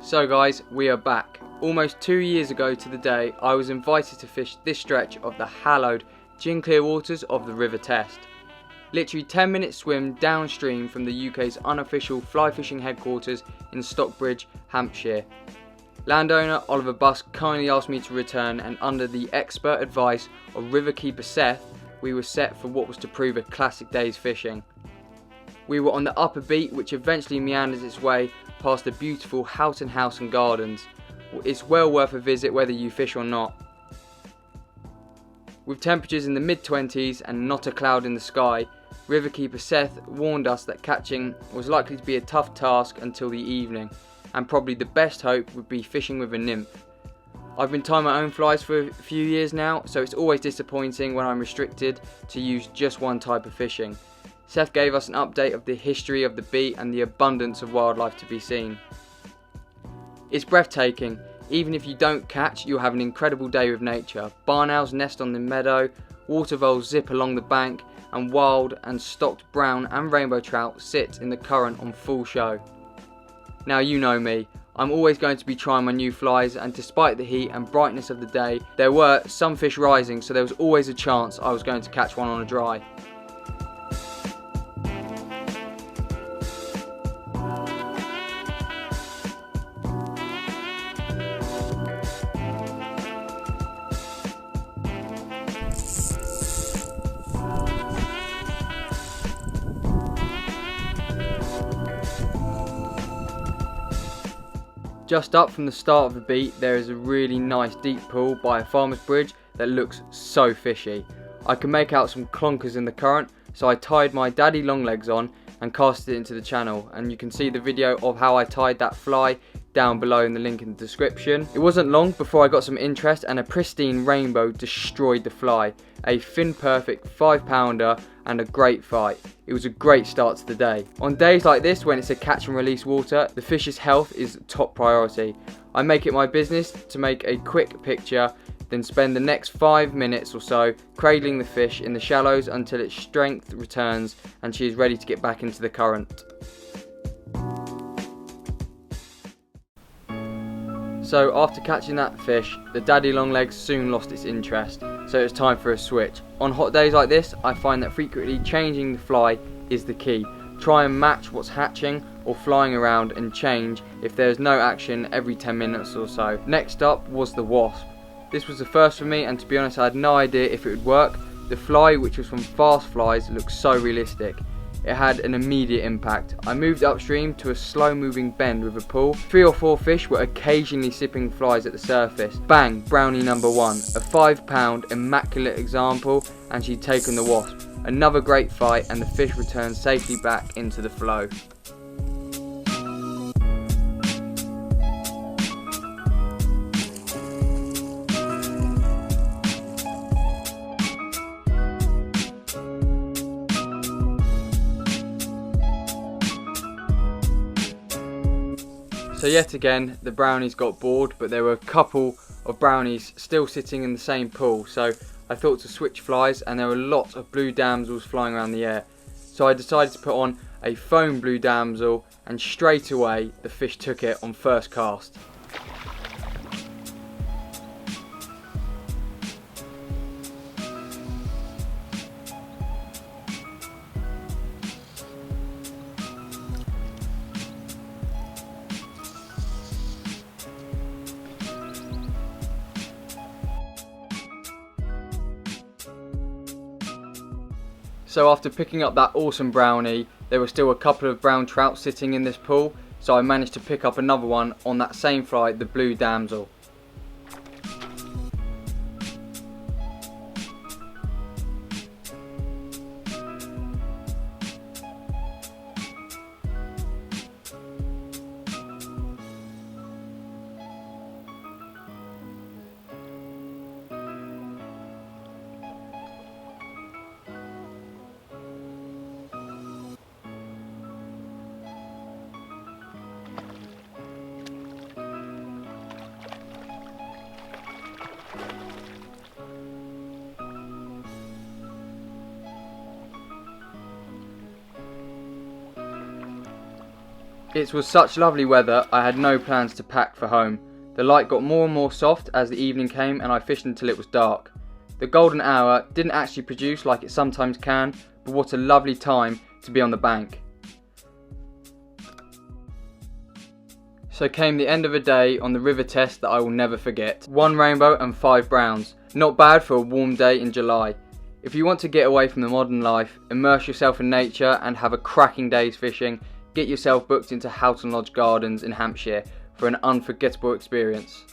So guys, we are back. Almost 2 years ago to the day, I was invited to fish this stretch of the hallowed gin clear waters of the River Test. Literally 10-minute swim downstream from the UK's unofficial fly fishing headquarters in Stockbridge, Hampshire. Landowner Oliver Busk kindly asked me to return, and under the expert advice of riverkeeper Seth, we were set for what was to prove a classic day's fishing. We were on the upper beat, which eventually meanders its way past the beautiful Houghton house and gardens. It's well worth a visit whether you fish or not. With temperatures in the mid-20s and not a cloud in the sky, riverkeeper Seth warned us that catching was likely to be a tough task until the evening, and probably the best hope would be fishing with a nymph. I've been tying my own flies for a few years now, so it's always disappointing when I'm restricted to use just one type of fishing. Seth gave us an update of the history of the beat and the abundance of wildlife to be seen. It's breathtaking. Even if you don't catch, you'll have an incredible day with nature. Barn owls nest on the meadow, water voles zip along the bank, and wild and stocked brown and rainbow trout sit in the current on full show. Now you know me, I'm always going to be trying my new flies, and despite the heat and brightness of the day, there were some fish rising, so there was always a chance I was going to catch one on a dry. Just up from the start of the beat, there is a really nice deep pool by a farmer's bridge that looks so fishy. I can make out some clonkers in the current, so I tied my daddy longlegs on and cast it into the channel, and you can see the video of how I tied that fly down below in the link in the description. It wasn't long before I got some interest, and a pristine rainbow destroyed the fly. A fin perfect 5-pounder and a great fight. It was a great start to the day. On days like this, when it's a catch and release water, the fish's health is top priority. I make it my business to make a quick picture, then spend the next 5 minutes or so cradling the fish in the shallows until its strength returns and she is ready to get back into the current. So after catching that fish, the daddy longlegs soon lost its interest, so it was time for a switch. On hot days like this, I find that frequently changing the fly is the key. Try and match what's hatching or flying around and change if there is no action every 10 minutes or so. Next up was the wasp. This was the first for me, and to be honest I had no idea if it would work. The fly, which was from Fast Flies, looked so realistic. It had an immediate impact. I moved upstream to a slow moving bend with a pull. 3 or 4 fish were occasionally sipping flies at the surface. Bang, brownie number 1. A 5-pound immaculate example, and she'd taken the wasp. Another great fight, and the fish returned safely back into the flow. So yet again, the brownies got bored, but there were a couple of brownies still sitting in the same pool, so I thought to switch flies, and there were lots of blue damsels flying around the air. So I decided to put on a foam blue damsel, and straight away the fish took it on first cast. So after picking up that awesome brownie, there were still a couple of brown trout sitting in this pool, so I managed to pick up another one on that same fly, the blue damsel. It was such lovely weather, I had no plans to pack for home. The light got more and more soft as the evening came and I fished until it was dark. The golden hour didn't actually produce like it sometimes can, but what a lovely time to be on the bank. So came the end of a day on the river test that I will never forget. 1 rainbow and 5 browns. Not bad for a warm day in July. If you want to get away from the modern life, immerse yourself in nature and have a cracking day's fishing, get yourself booked into Houghton Lodge Gardens in Hampshire for an unforgettable experience.